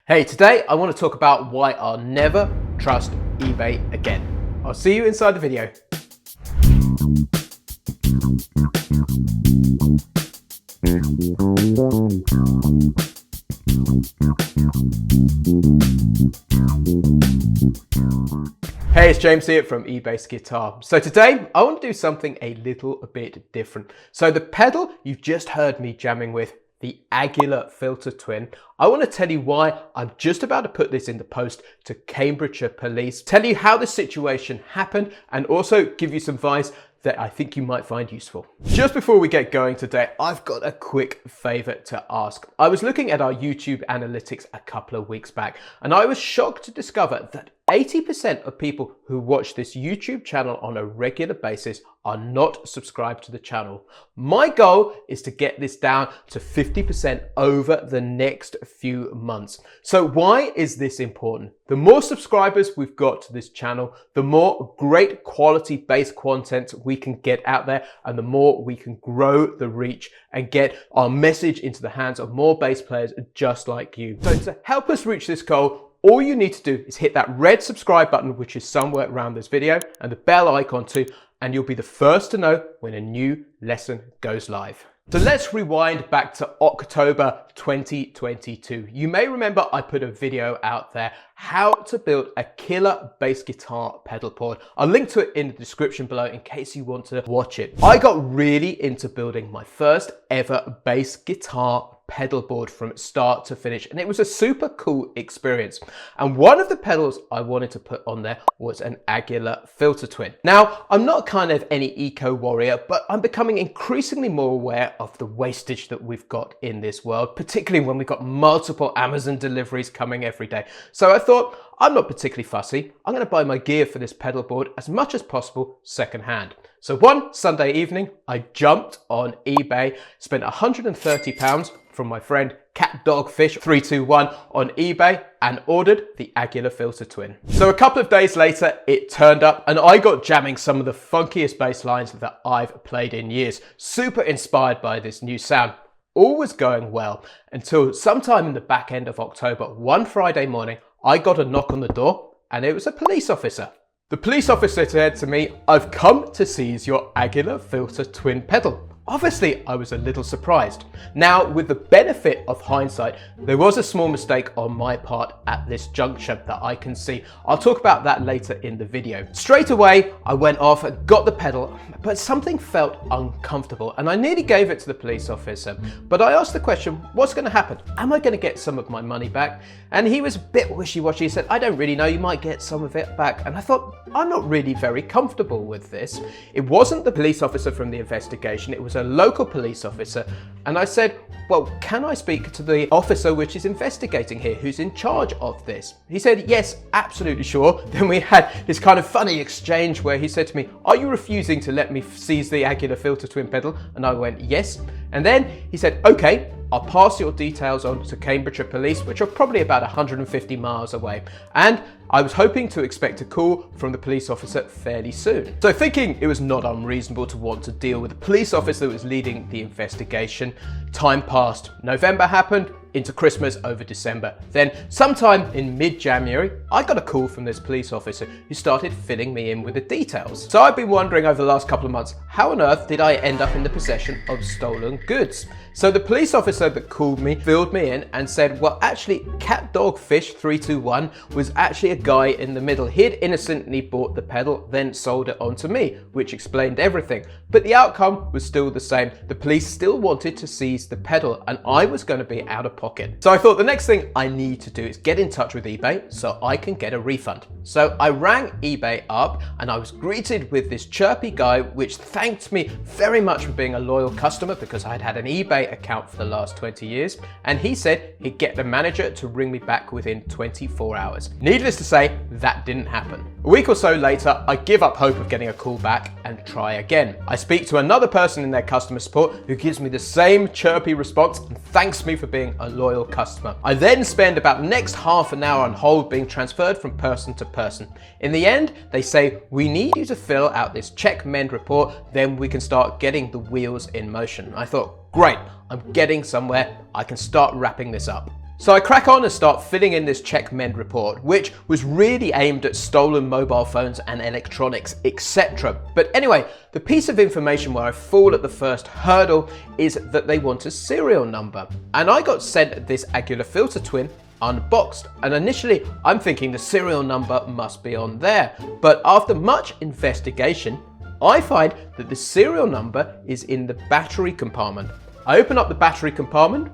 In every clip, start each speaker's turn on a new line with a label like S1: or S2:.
S1: Hey, today I want to talk about why I'll never trust eBay again. I'll see you inside the video. Hey, it's James here from eBassGuitar. So today I want to do something a little bit different. So the pedal you've just heard me jamming with, the Aguilar Filter Twin, I want to tell you why I'm just about to put this in the post to Cambridgeshire Police, tell you how this situation happened, and also give you some advice that I think you might find useful. Just before we get going today, I've got a quick favor to ask. I was looking at our YouTube analytics a couple of weeks back, and I was shocked to discover that 80% of people who watch this YouTube channel on a regular basis are not subscribed to the channel. My goal is to get this down to 50% over the next few months. So why is this important? The more subscribers we've got to this channel, the more great quality based content we can get out there, and the more we can grow the reach and get our message into the hands of more bass players just like you. So to help us reach this goal, all you need to do is hit that red subscribe button, which is somewhere around this video, and the bell icon too, and you'll be the first to know when a new lesson goes live. So let's rewind back to October 2022. You may remember I put a video out there, how to build a killer bass guitar pedal board. I'll link to it in the description below in case you want to watch it. I got really into building my first ever bass guitar pedal board from start to finish, and it was a super cool experience. And one of the pedals I wanted to put on there was an Aguilar Filter Twin. Now, I'm not kind of any eco warrior, but I'm becoming increasingly more aware of the wastage that we've got in this world, particularly when we've got multiple Amazon deliveries coming every day. So I thought, I'm not particularly fussy. I'm going to buy my gear for this pedal board as much as possible secondhand. So one Sunday evening, I jumped on eBay, spent £130 from my friend CatDogFish321 on eBay, and ordered the Aguilar Filter Twin. So a couple of days later, it turned up and I got jamming some of the funkiest bass lines that I've played in years. Super inspired by this new sound. All was going well until sometime in the back end of October, one Friday morning, I got a knock on the door and it was a police officer. The police officer said to me, "I've come to seize your Aguilar Filter Twin pedal." Obviously, I was a little surprised. Now, with the benefit of hindsight, there was a small mistake on my part at this juncture that I can see. I'll talk about that later in the video. Straight away, I went off and got the pedal, but something felt uncomfortable and I nearly gave it to the police officer. But I asked the question, what's going to happen? Am I going to get some of my money back? And he was a bit wishy-washy. He said, "I don't really know, you might get some of it back." And I thought, I'm not really very comfortable with this. It wasn't the police officer from the investigation, it was a local police officer. And I said, "Well, can I speak to the officer which is investigating here, who's in charge of this?" He said, "Yes, absolutely sure." Then we had this kind of funny exchange where he said to me, "Are you refusing to let me seize the Aguilar Filter Twin pedal?" And I went, "Yes." And then he said, "Okay, I'll pass your details on to Cambridgeshire Police, which are probably about 150 miles away." And I was hoping to expect a call from the police officer fairly soon. So thinking it was not unreasonable to want to deal with the police officer who was leading the investigation, time passed. November happened, into Christmas, over December. Then sometime in mid-January, I got a call from this police officer who started filling me in with the details. So I've been wondering over the last couple of months, how on earth did I end up in the possession of stolen goods? So the police officer that called me filled me in and said, well, actually, CatDogFish321 was actually a guy in the middle. He had innocently bought the pedal, then sold it on to me, which explained everything. But the outcome was still the same. The police still wanted to seize the pedal and I was going to be out of pocket. So I thought the next thing I need to do is get in touch with eBay so I can get a refund. So I rang eBay up and I was greeted with this chirpy guy which thanked me very much for being a loyal customer because I'd had an eBay account for the last 20 years, and he said he'd get the manager to ring me back within 24 hours. Needless to say, that didn't happen. A week or so later, I give up hope of getting a call back and try again. I speak to another person in their customer support who gives me the same chirpy response and thanks me for being a loyal customer. I then spend about the next half an hour on hold being transferred from person to person. In the end, they say, we need you to fill out this check mend report, then we can start getting the wheels in motion. I thought, great, I'm getting somewhere, I can start wrapping this up. So I crack on and start filling in this check mend report, which was really aimed at stolen mobile phones and electronics, etc. But anyway, the piece of information where I fall at the first hurdle is that they want a serial number. And I got sent this Aguilar Filter Twin unboxed, and initially I'm thinking the serial number must be on there. But after much investigation, I find that the serial number is in the battery compartment. I open up the battery compartment,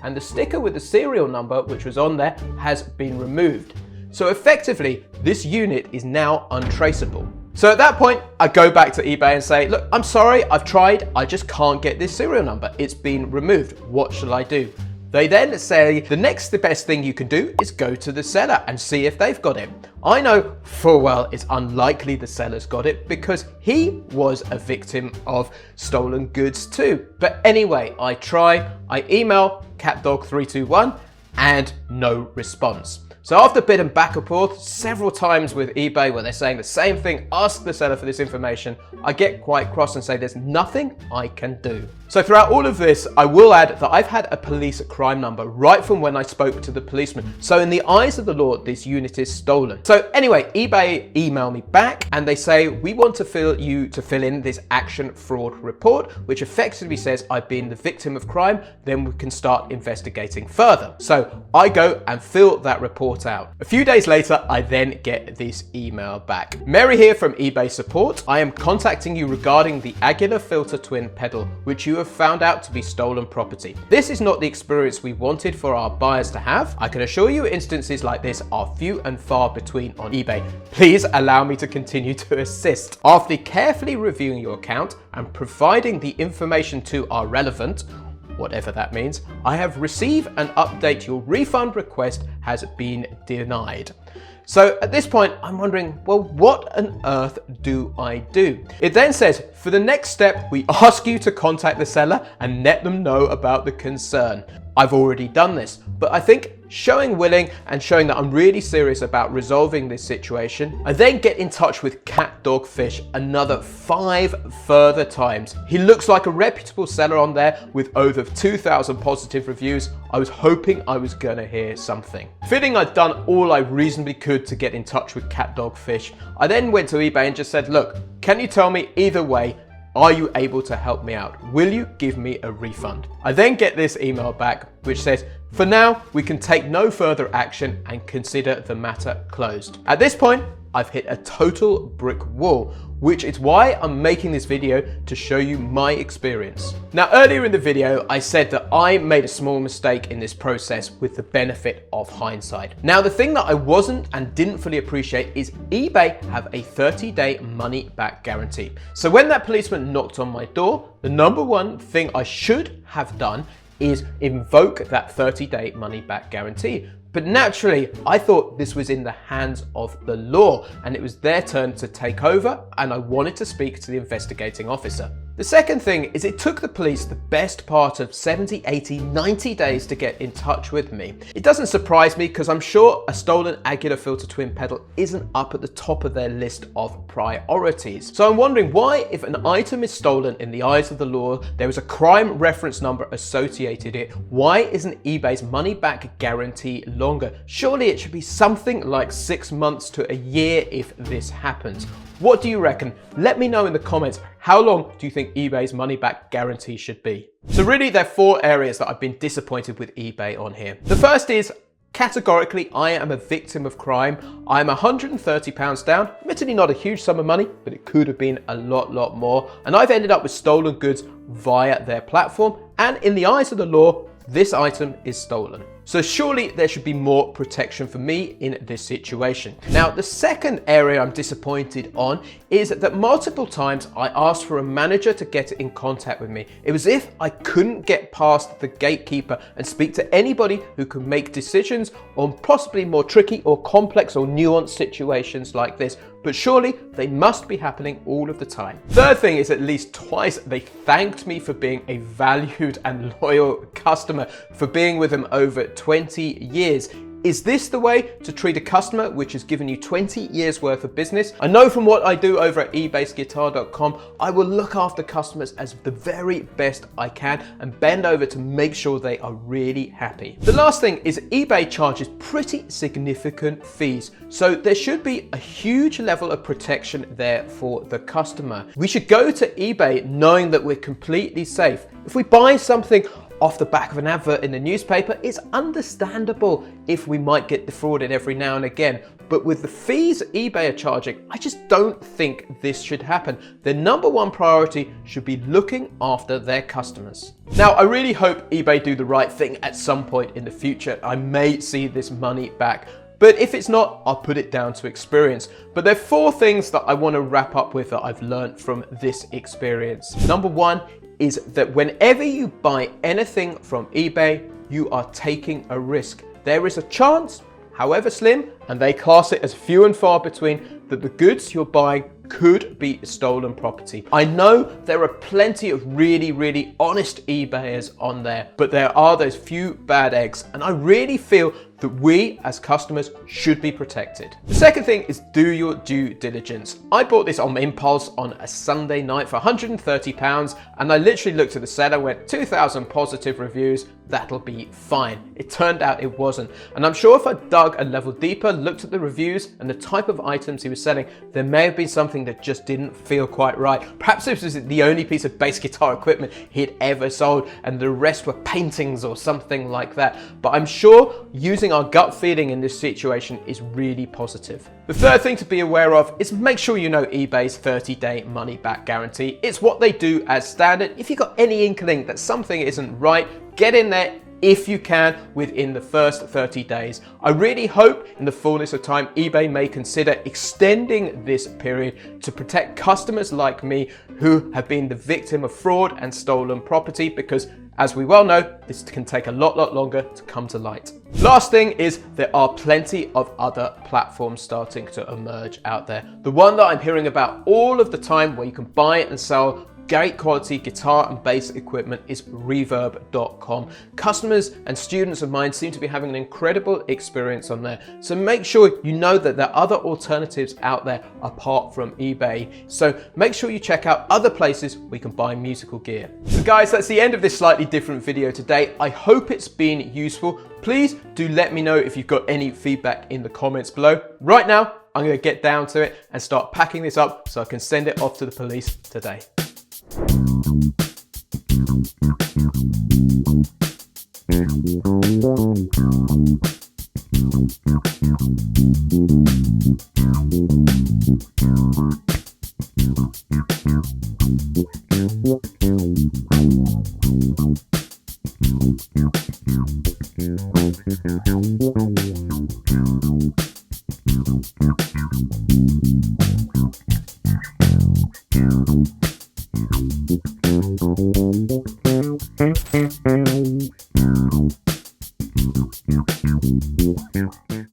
S1: and the sticker with the serial number which was on there has been removed. So effectively, this unit is now untraceable. So at that point, I go back to eBay and say, look, I'm sorry, I've tried, I just can't get this serial number. It's been removed. What shall I do? They then say the next best thing you can do is go to the seller and see if they've got it. I know full well it's unlikely the seller's got it because he was a victim of stolen goods too. But anyway, I try, I email CatDog321 and no response. So after a bit of back and forth several times with eBay where they're saying the same thing, ask the seller for this information, I get quite cross and say there's nothing I can do. So throughout all of this, I will add that I've had a police crime number right from when I spoke to the policeman. So in the eyes of the law, this unit is stolen. So anyway, eBay email me back and they say, we want to fill in this action fraud report, which effectively says I've been the victim of crime, then we can start investigating further. So I go and fill that report out. A few days later, I then get this email back. Mary here from eBay support. I am contacting you regarding the Aguilar Filter Twin pedal, which you have found out to be stolen property. This is not the experience we wanted for our buyers to have. I can assure you instances like this are few and far between on eBay. Please allow me to continue to assist. After carefully reviewing your account and providing the information to our relevant, whatever that means, I have received an update. Your refund request has been denied. So at this point, I'm wondering, well, what on earth do I do? It then says, for the next step, we ask you to contact the seller and let them know about the concern. I've already done this, but I think showing willing and showing that I'm really serious about resolving this situation, I then get in touch with CatDogFish another 5 further times. He looks like a reputable seller on there with over 2,000 positive reviews. I was hoping I was gonna hear something. Feeling I'd done all I reasonably could to get in touch with CatDogFish, I then went to eBay and just said, look, can you tell me either way, are you able to help me out? Will you give me a refund? I then get this email back which says, for now, we can take no further action and consider the matter closed. At this point, I've hit a total brick wall, which is why I'm making this video to show you my experience. Now, earlier in the video, I said that I made a small mistake in this process with the benefit of hindsight. Now, the thing that I wasn't and didn't fully appreciate is eBay have a 30-day money back guarantee. So when that policeman knocked on my door, the number one thing I should have done is invoke that 30-day money back guarantee. But naturally, I thought this was in the hands of the law and it was their turn to take over, and I wanted to speak to the investigating officer. The second thing is it took the police the best part of 70, 80, 90 days to get in touch with me. It doesn't surprise me because I'm sure a stolen Aguilar Filter Twin pedal isn't up at the top of their list of priorities. So I'm wondering why, if an item is stolen in the eyes of the law, there is a crime reference number associated it, why isn't eBay's money back guarantee longer? Surely it should be something like 6 months to a year if this happens. What do you reckon? Let me know in the comments. How long do you think eBay's money back guarantee should be? So really, there are 4 areas that I've been disappointed with eBay on here. The first is, categorically, I am a victim of crime. I'm £130 down, admittedly not a huge sum of money, but it could have been a lot more. And I've ended up with stolen goods via their platform. And in the eyes of the law, this item is stolen. So surely there should be more protection for me in this situation. Now, the second area I'm disappointed on is that multiple times I asked for a manager to get in contact with me. It was as if I couldn't get past the gatekeeper and speak to anybody who can make decisions on possibly more tricky or complex or nuanced situations like this. But surely they must be happening all of the time. Third thing is, at least twice they thanked me for being a valued and loyal customer, for being with them over 20 years. Is this the way to treat a customer which has given you 20 years worth of business? I know from what I do over at eBassGuitar.com, I will look after customers as the very best I can and bend over to make sure they are really happy. The last thing is eBay charges pretty significant fees, so there should be a huge level of protection there for the customer. We should go to eBay knowing that we're completely safe. If we buy something off the back of an advert in the newspaper, it's understandable if we might get defrauded every now and again. But with the fees eBay are charging, I just don't think this should happen. Their number one priority should be looking after their customers. Now, I really hope eBay do the right thing at some point in the future. I may see this money back. But if it's not, I'll put it down to experience. But there are 4 things that I want to wrap up with that I've learned from this experience. Number 1 is that whenever you buy anything from eBay, you are taking a risk. There is a chance, however slim, and they class it as few and far between, that the goods you're buying could be stolen property. I know there are plenty of really honest eBayers on there, but there are those few bad eggs, and I really feel that we as customers should be protected. The second thing is do your due diligence. I bought this on impulse on a Sunday night for £130, and I literally looked at the seller, went 2,000 positive reviews, that'll be fine. It turned out it wasn't. And I'm sure if I dug a level deeper, looked at the reviews and the type of items he was selling, there may have been something that just didn't feel quite right. Perhaps this was the only piece of bass guitar equipment he'd ever sold and the rest were paintings or something like that. But I'm sure using our gut feeling in this situation is really positive. The third thing to be aware of is make sure you know eBay's 30-day money back guarantee. It's what they do as standard. If you've got any inkling that something isn't right, get in there if you can within the first 30 days. I really hope in the fullness of time eBay may consider extending this period to protect customers like me who have been the victim of fraud and stolen property, because as we well know, this can take a lot longer to come to light. Last thing is there are plenty of other platforms starting to emerge out there. The one that I'm hearing about all of the time where you can buy and sell great quality guitar and bass equipment is reverb.com. Customers and students of mine seem to be having an incredible experience on there. So make sure you know that there are other alternatives out there apart from eBay. So make sure you check out other places where you can buy musical gear. So guys, that's the end of this slightly different video today. I hope it's been useful. Please do let me know if you've got any feedback in the comments below. Right now, I'm going to get down to it and start packing this up so I can send it off to the police today.